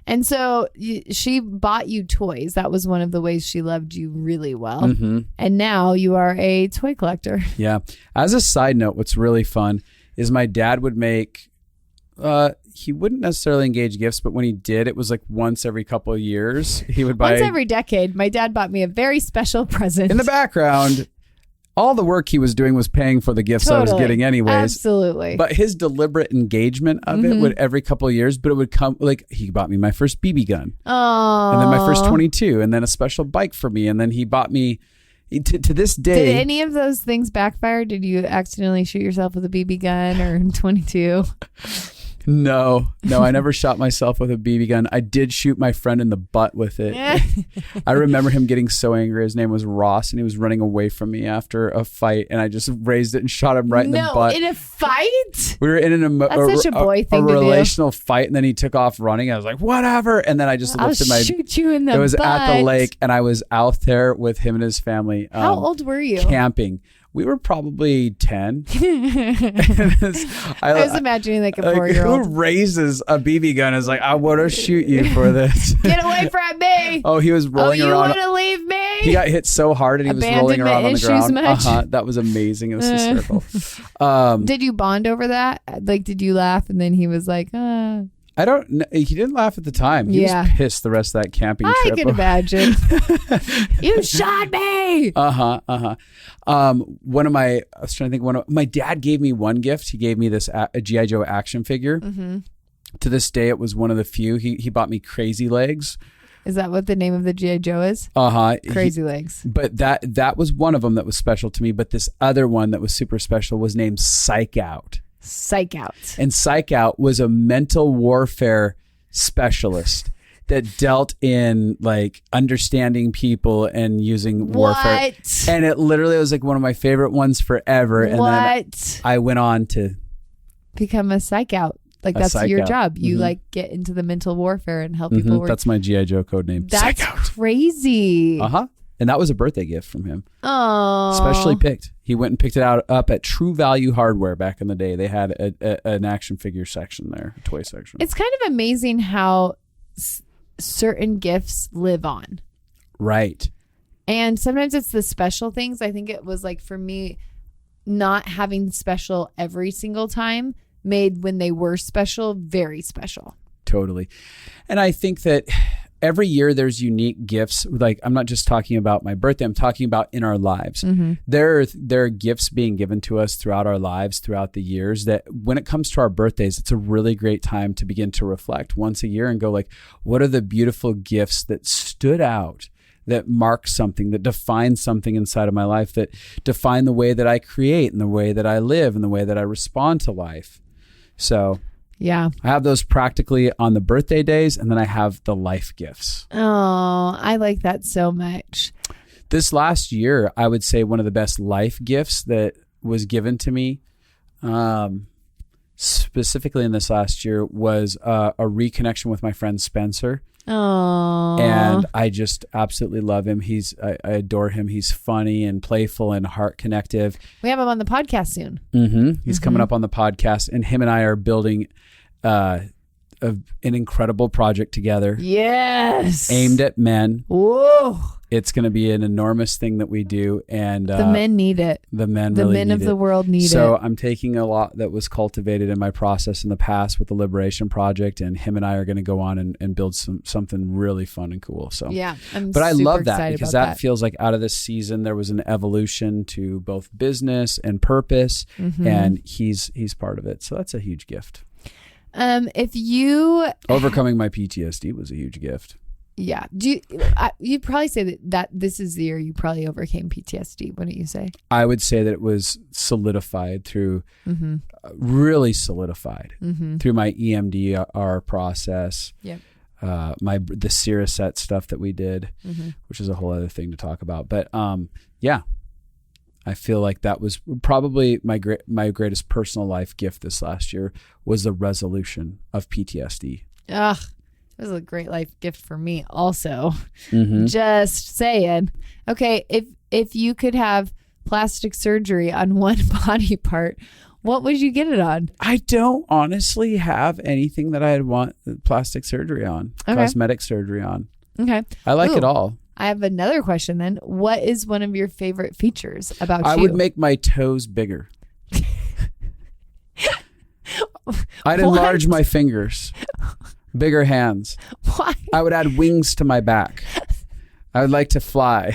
And so she bought you toys. That was one of the ways she loved you really well. And now you are a toy collector. Yeah. As a side note, what's really fun is my dad would make He wouldn't necessarily engage gifts, but when he did, it was like once every couple of years. He would buy once every decade. My dad bought me a very special present. In the background, all the work he was doing was paying for the gifts I was getting anyways. Absolutely. But his deliberate engagement of it would every couple of years, but it would come like he bought me my first BB gun. Oh. And then my first 22 and then a special bike for me. And then he bought me to this day. Did any of those things backfire? Did you accidentally shoot yourself with a BB gun or 22? No, I never shot myself with a BB gun. I did shoot my friend in the butt with it. I remember him getting so angry. His name was Ross, and he was running away from me after a fight, and I just raised it and shot him right in the butt. In a fight? We were in That's such a boy thing to do. Relational fight, and then he took off running. I was like, whatever. And then I just lifted my... I'll shoot you in the butt. It was at the lake, and I was out there with him and his family. How old were you? Camping. We were probably 10. I was imagining like a 4-year-old. Who raises a BB gun is like, I want to shoot you for this. Get away from me. Oh, he was rolling around. You want to leave me? He got hit so hard and he was rolling around on the ground. Much? That was amazing. It was hysterical. Did you bond over that? Like, did you laugh and then he was like, I don't know. He didn't laugh at the time. He was pissed the rest of that camping trip. I can imagine. You shot me. I was trying to think, my dad gave me one gift. He gave me this a G.I. Joe action figure. Mm-hmm. To this day, it was one of the few. He bought me Crazy Legs. Is that what the name of the G.I. Joe is? Crazy Legs. But that was one of them that was special to me. But this other one that was super special was named Psych Out. Psych Out. And Psych Out was a mental warfare specialist that dealt in like understanding people and using warfare. And it literally was like one of my favorite ones forever. And then I went on to become a Psych Out. Like that's your job. You like get into the mental warfare and help people work. That's my G.I. Joe code name. That's crazy. And that was a birthday gift from him. Oh, specially picked. He went and picked it up at True Value Hardware back in the day. They had an action figure section there, a toy section. It's kind of amazing how certain gifts live on. Right. And sometimes it's the special things. I think it was like for me, not having special every single time made when they were special very special. Totally. And I think that every year there's unique gifts. Like I'm not just talking about my birthday, I'm talking about in our lives. Mm-hmm. There are gifts being given to us throughout our lives, throughout the years, that when it comes to our birthdays, it's a really great time to begin to reflect once a year and go like, what are the beautiful gifts that stood out, that mark something, that define something inside of my life, that define the way that I create and the way that I live and the way that I respond to life. So yeah, I have those practically on the birthday days, and then I have the life gifts. Oh, I like that so much. This last year, I would say one of the best life gifts that was given to me, specifically in this last year, was a reconnection with my friend Spencer. Oh, and I just absolutely love him. I adore him. He's funny and playful and heart connective. We have him on the podcast soon. Mm-hmm. He's coming up on the podcast, and him and I are building an incredible project together. Yes, aimed at men. Whoa. It's going to be an enormous thing that we do, and the men need it. The men of the world need it. So I'm taking a lot that was cultivated in my process in the past with the Liberation Project, and him and I are going to go on and build something really fun and cool. So yeah, but I love that because that feels like out of this season there was an evolution to both business and purpose, and he's part of it. So that's a huge gift. If you overcoming my PTSD was a huge gift. Yeah. You'd probably say that this is the year you probably overcame PTSD, wouldn't you say? I would say that it was solidified through, really solidified through my EMDR process. Yeah. The seriousness stuff that we did, which is a whole other thing to talk about. But yeah, I feel like that was probably my greatest personal life gift this last year was the resolution of PTSD. Ugh. It was a great life gift for me also. Just saying. Okay, if you could have plastic surgery on one body part, what would you get it on? I don't honestly have anything that I'd want plastic surgery on, cosmetic surgery on. Okay. I like it all. I have another question then. What is one of your favorite features about you? I would make my toes bigger. I'd enlarge my fingers. Bigger hands. Why? I would add wings to my back. I would like to fly.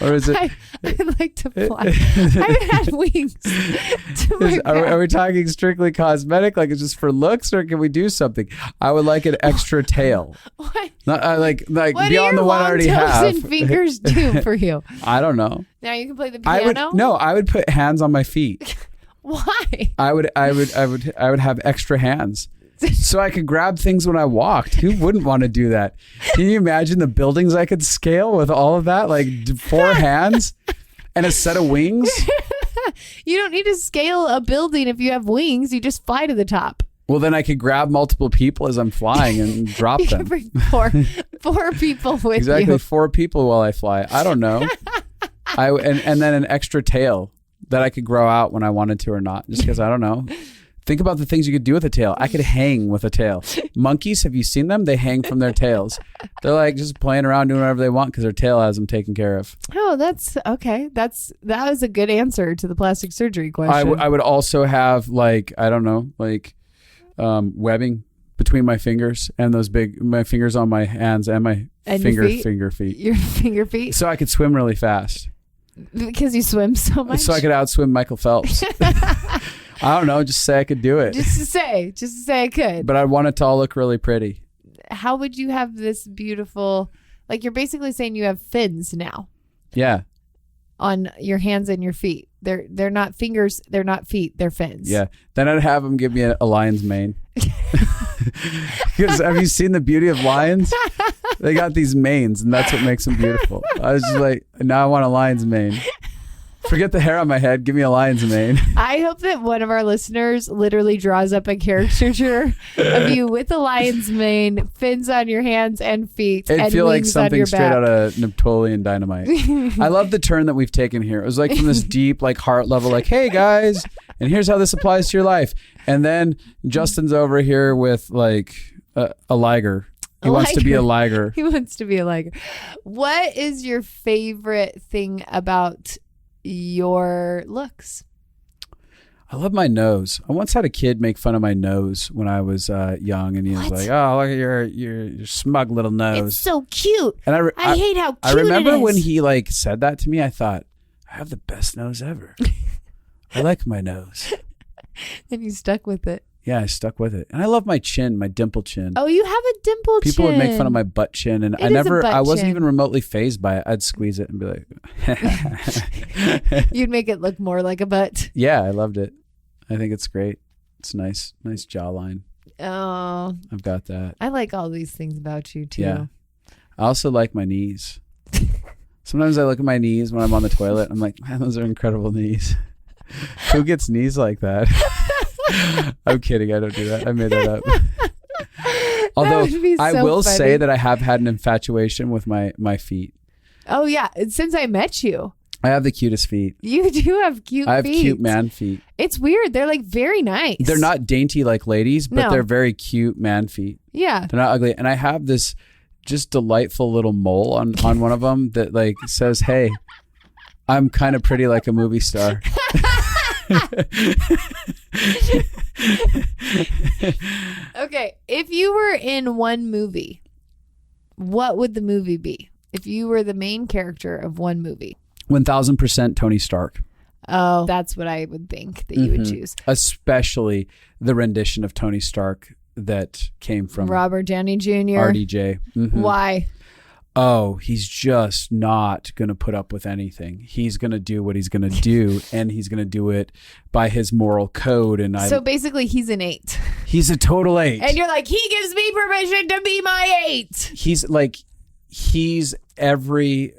Or is it? I'd like to fly. I would add wings to my back. Are we talking strictly cosmetic? Like it's just for looks, or can we do something? I would like an extra tail. What? Not, like What beyond the one I already have. and fingers do for you? I don't know. Now you can play the piano. I would put hands on my feet. Why? I would have extra hands. So I could grab things when I walked. Who wouldn't want to do that? Can you imagine the buildings I could scale with all of that? Like 4 hands and a set of wings? You don't need to scale a building if you have wings. You just fly to the top. Well, then I could grab multiple people as I'm flying and drop You them. can bring four people with Exactly, you. 4 people while I fly. I don't know. And then an extra tail that I could grow out when I wanted to or not, just because I don't know. Think about the things you could do with a tail. I could hang with a tail. Monkeys, have you seen them? They hang from their tails. They're like just playing around doing whatever they want because their tail has them taken care of. Oh, that's okay. That was a good answer to the plastic surgery question. I would also have webbing between my fingers and my fingers on my hands and my finger feet. Your finger feet? So I could swim really fast. Because you swim so much? So I could outswim Michael Phelps. I don't know. Just say I could do it. Just to say I could. But I want it to all look really pretty. How would you have this beautiful, like you're basically saying you have fins now. Yeah. On your hands and your feet. They're not fingers. They're not feet. They're fins. Yeah. Then I'd have them give me a lion's mane. Because have you seen the beauty of lions? They got these manes and that's what makes them beautiful. I was just like, now I want a lion's mane. Forget the hair on my head. Give me a lion's mane. I hope that one of our listeners literally draws up a caricature of you with a lion's mane, fins on your hands and feet. It'd and feel like wings on something your straight back. out of Napoleon Dynamite. I love the turn that we've taken here. It was like from this deep, like heart level, like, hey guys, and here's how this applies to your life. And then Justin's over here with like a liger. He wants to be a liger. He wants to be a liger. What is your favorite thing about your looks? I love my nose. I once had a kid make fun of my nose when I was young, and he was like, "Oh, look at your smug little nose. It's so cute." And I hate how cute I remember it is. when he like said that to me. I thought, I have the best nose ever. I like my nose. And you stuck with it. Yeah, I stuck with it. And I love my chin, my dimple chin. Oh, you have a dimple chin. People would make fun of my butt chin, and I wasn't chin. even remotely fazed by it. I'd squeeze it and be like, You'd make it look more like a butt. yeah, I loved it. I think it's great. It's nice jawline. Oh, I've got that. I like all these things about you too. Yeah. I also like my knees. Sometimes I look at my knees when I'm on the toilet. I'm like, man, those are incredible knees. Who gets knees like that? I'm kidding. I don't do that. I made that up. Although I will say that I have had an infatuation with my feet. Oh yeah, since I met you. I have the cutest feet. You do have cute feet. I have cute man feet. It's weird. They're like very nice. They're not dainty like ladies, but No. they're very cute man feet. Yeah. They're not ugly. And I have this just delightful little mole on one of them that like says, hey, I'm kind of pretty like a movie star. Okay, if you were in one movie, what would the movie be? If you were the main character of one movie. 1000% Tony Stark. Oh, that's what I would think that you would choose. Especially the rendition of Tony Stark that came from Robert Downey Jr. RDJ. Mm-hmm. Why? Oh, he's just not going to put up with anything. He's going to do what he's going to do, and he's going to do it by his moral code. So basically, he's an 8. He's a total 8. And you're like, he gives me permission to be my 8. He's every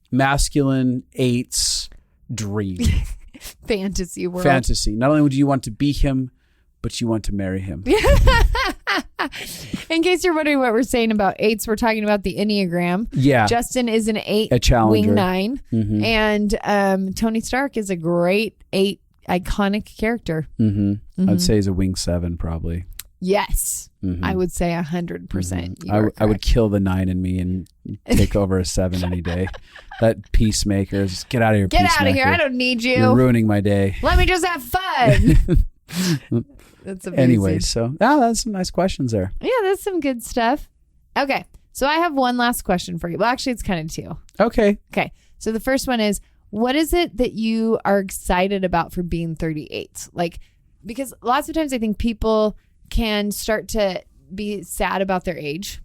masculine 8's dream. Fantasy world. Fantasy. Not only would you want to be him, but you want to marry him. In case you're wondering what we're saying about 8s, we're talking about the Enneagram. Yeah. Justin is an 8, a challenger. wing 9. Mm-hmm. And Tony Stark is a great 8 iconic character. Mm-hmm. I'd say he's a wing 7 probably. Yes. I would say 100%. I would kill the 9 in me and take over a 7 any day. That peacemakers, get out of here. Get out of here. I don't need you. You're ruining my day. Let me just have fun. That's amazing. Anyway, so that's some nice questions there. Yeah, that's some good stuff. Okay. So I have one last question for you. Well, actually, it's kind of two. Okay. Okay. So the first one is, what is it that you are excited about for being 38? Like, because lots of times I think people can start to be sad about their age,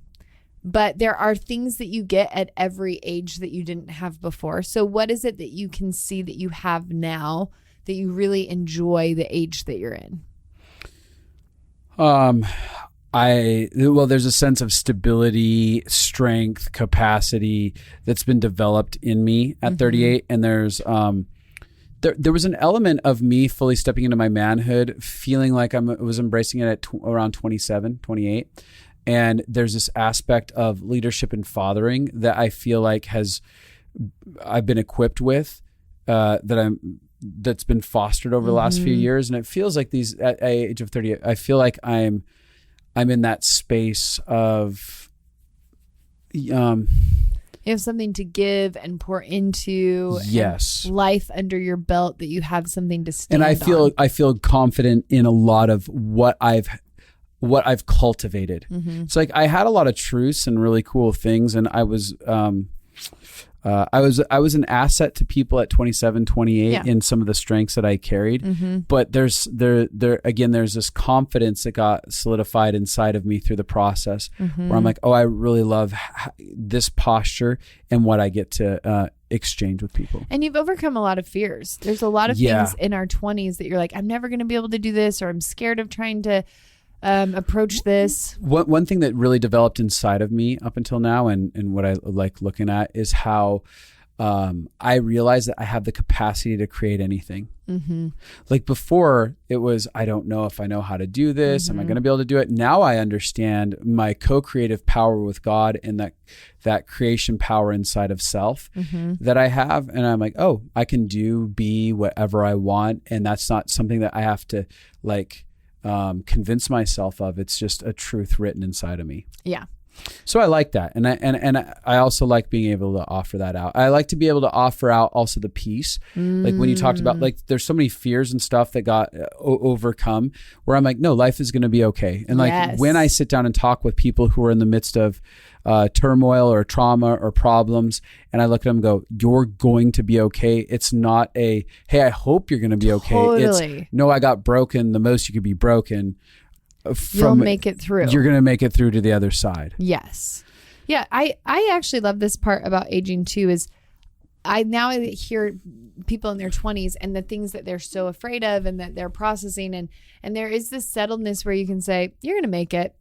but there are things that you get at every age that you didn't have before. So what is it that you can see that you have now that you really enjoy the age that you're in? There's a sense of stability, strength, capacity that's been developed in me at 38. And there's, there was an element of me fully stepping into my manhood, feeling like I was embracing it at around 27, 28. And there's this aspect of leadership and fathering that I feel like I've been equipped with, that's been fostered over the last few years. And it feels like at age of 38, I feel like I'm in that space of, you have something to give and pour into. Yes. And life under your belt, that you have something to stand on. And I feel confident in a lot of what I've cultivated. It's like I had a lot of truths and really cool things, and I was I was an asset to people at 27, 28 in some of the strengths that I carried. But there's this confidence that got solidified inside of me through the process, where I'm like, oh, I really love this posture and what I get to exchange with people. And you've overcome a lot of fears. There's a lot of things in our 20s that you're like, I'm never going to be able to do this, or I'm scared of trying to approach this. One thing that really developed inside of me up until now, and what I like looking at, is how I realized that I have the capacity to create anything. Like before, it was, I don't know if I know how to do this. Am I going to be able to do it? Now I understand my co-creative power with God, and that creation power inside of self that I have. And I'm like, oh, I can be whatever I want. And that's not something that I have to convince myself of. It's just a truth written inside of me. Yeah. So I like that. And I also like being able to offer that out. I like to be able to offer out also the peace. Like when you talked about, like, there's so many fears and stuff that got overcome, where I'm like, no, life is going to be okay. And like when I sit down and talk with people who are in the midst of turmoil or trauma or problems, and I look at them and go, you're going to be okay. It's not hey, I hope you're going to be okay. It's, no, I got broken. The most you could be broken. You'll make it through. You're going to make it through to the other side. Yes. Yeah. I actually love this part about aging too, is I now hear people in their 20s and the things that they're so afraid of and that they're processing. And there is this settledness where you can say, you're going to make it.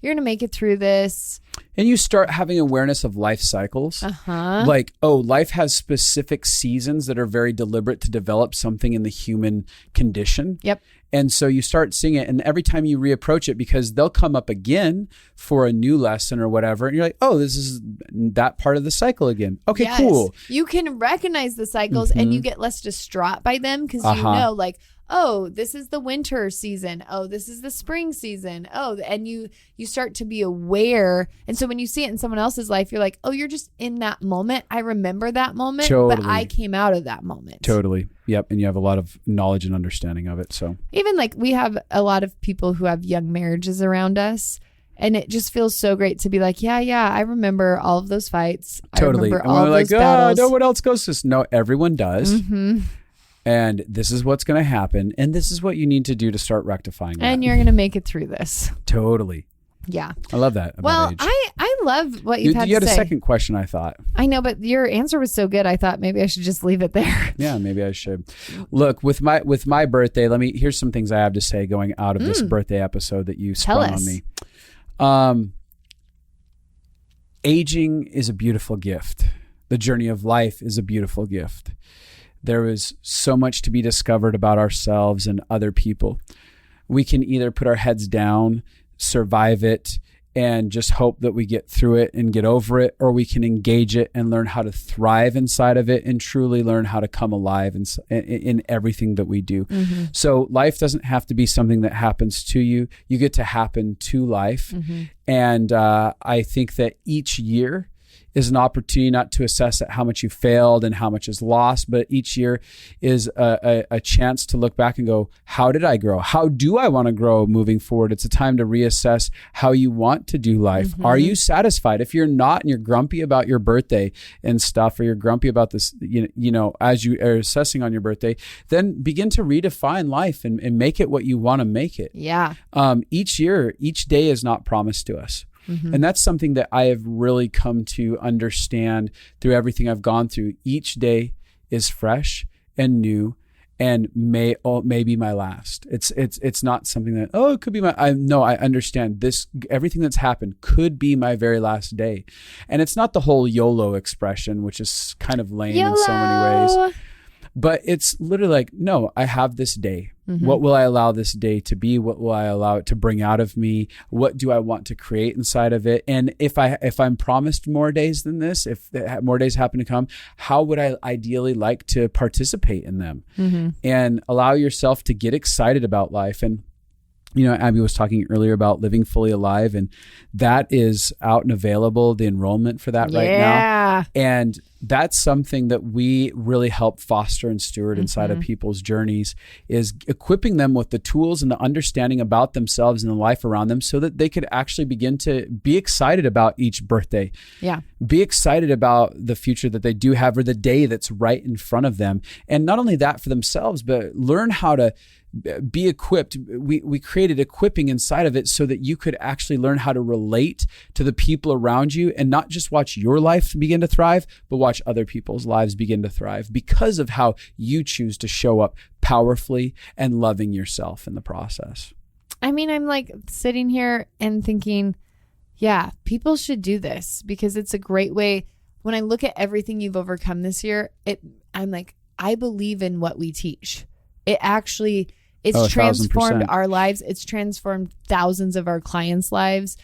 You're going to make it through this. And you start having awareness of life cycles. Like, oh, life has specific seasons that are very deliberate to develop something in the human condition. Yep. And so you start seeing it, and every time you reapproach it, because they'll come up again for a new lesson or whatever, and you're like, oh, this is that part of the cycle again. Okay, cool. You can recognize the cycles and you get less distraught by them, because you know, like, oh, this is the winter season. Oh, this is the spring season. Oh, and you start to be aware. And so when you see it in someone else's life, you're like, oh, you're just in that moment. I remember that moment, but I came out of that moment. Totally. Yep. And you have a lot of knowledge and understanding of it. So even like we have a lot of people who have young marriages around us. And it just feels so great to be like, yeah, I remember all of those fights. Totally. I remember all of those battles. No one else goes to this. No, everyone does. And this is what's going to happen. And this is what you need to do to start rectifying that. And you're going to make it through this. Totally. Yeah. I love that about age. I love what you've had to say. You had a second question, I thought. I know, but your answer was so good, I thought maybe I should just leave it there. Yeah, maybe I should. Look, with my birthday, here's some things I have to say going out of this birthday episode that you sprung on me. Aging is a beautiful gift. The journey of life is a beautiful gift. There is so much to be discovered about ourselves and other people. We can either put our heads down, survive it, and just hope that we get through it and get over it, or we can engage it and learn how to thrive inside of it and truly learn how to come alive in everything that we do. Mm-hmm. So life doesn't have to be something that happens to you. You get to happen to life. Mm-hmm. And I think that each year is an opportunity not to assess at how much you failed and how much is lost, but each year is a chance to look back and go, how did I grow? How do I want to grow moving forward? It's a time to reassess how you want to do life. Mm-hmm. Are you satisfied? If you're not, and you're grumpy about your birthday and stuff, or you're grumpy about this, as you are assessing on your birthday, then begin to redefine life and make it what you want to make it. Yeah. Each year, each day is not promised to us. Mm-hmm. And that's something that I have really come to understand through everything I've gone through. Each day is fresh and new and may be my last. It's not something that, it could be I understand this. Everything that's happened could be my very last day. And it's not the whole YOLO expression, which is kind of lame in so many ways. But it's literally like, no, I have this day. Mm-hmm. What will I allow this day to be? What will I allow it to bring out of me? What do I want to create inside of it? And if I'm promised more days than this, if more days happen to come, how would I ideally like to participate in them? Mm-hmm. And allow yourself to get excited about life. And Abby was talking earlier about living fully alive, and that is out and available, the enrollment for that right now. And that's something that we really help foster and steward inside of people's journeys, is equipping them with the tools and the understanding about themselves and the life around them so that they could actually begin to be excited about each birthday. Yeah. Be excited about the future that they do have, or the day that's right in front of them. And not only that for themselves, but learn how to be equipped. We created equipping inside of it so that you could actually learn how to relate to the people around you, and not just watch your life begin to thrive, but watch other people's lives begin to thrive because of how you choose to show up powerfully and loving yourself in the process. I mean, I'm like sitting here and thinking, yeah, people should do this because it's a great way. When I look at everything you've overcome this year, I'm like, I believe in what we teach. It's transformed 1,000%. our lives. It's transformed thousands of our clients' lives.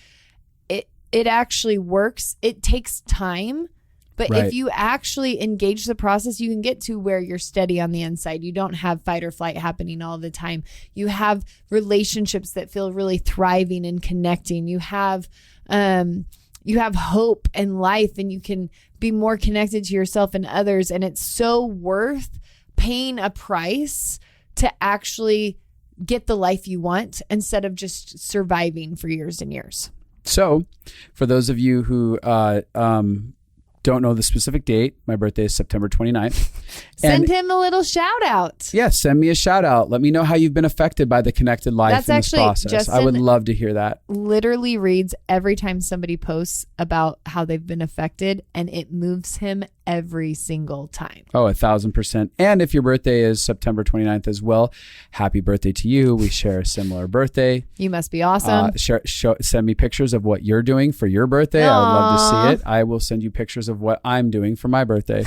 It actually works. It takes time, but Right. if you actually engage the process, you can get to where you're steady on the inside. You don't have fight or flight happening all the time. You have relationships that feel really thriving and connecting. You have hope and life, and you can be more connected to yourself and others. And it's so worth paying a price to actually get the life you want instead of just surviving for years and years. So for those of you who don't know the specific date, my birthday is September 29th. Send him a little shout out. Yeah, send me a shout out. Let me know how you've been affected by the connected life That's in this actually, process. Justin I would love to hear that. Literally reads every time somebody posts about how they've been affected, and it moves him every single time. Oh, 1,000%. And if your birthday is September 29th as well, happy birthday to you. We share a similar birthday. You must be awesome. Send me pictures of what you're doing for your birthday. Aww. I would love to see it. I will send you pictures of what I'm doing for my birthday.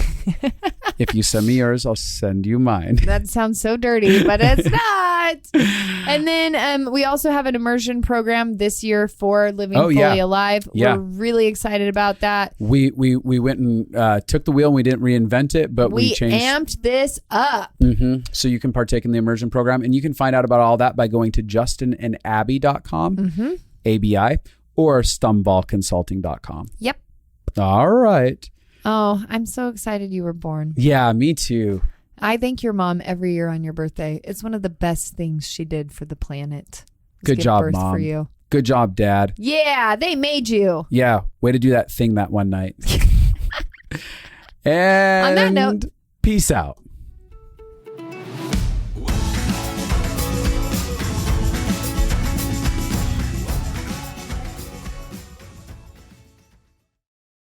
If you send me yours, I'll send you mine. That sounds so dirty, but it's not. And then we also have an immersion program this year for Living Fully Alive. Yeah. We're really excited about that. We went and took the wheel, and we didn't reinvent it, but we changed. Amped this up. Mm-hmm. So you can partake in the immersion program, and you can find out about all that by going to justinandabby.com, ABI, or stumballconsulting.com. Yep. All right. Oh, I'm so excited you were born. Yeah, me too. I thank your mom every year on your birthday. It's one of the best things she did for the planet. Good job, birth Mom. For you. Good job, Dad. Yeah, they made you. Yeah, way to do that thing that one night. And on that note, peace out.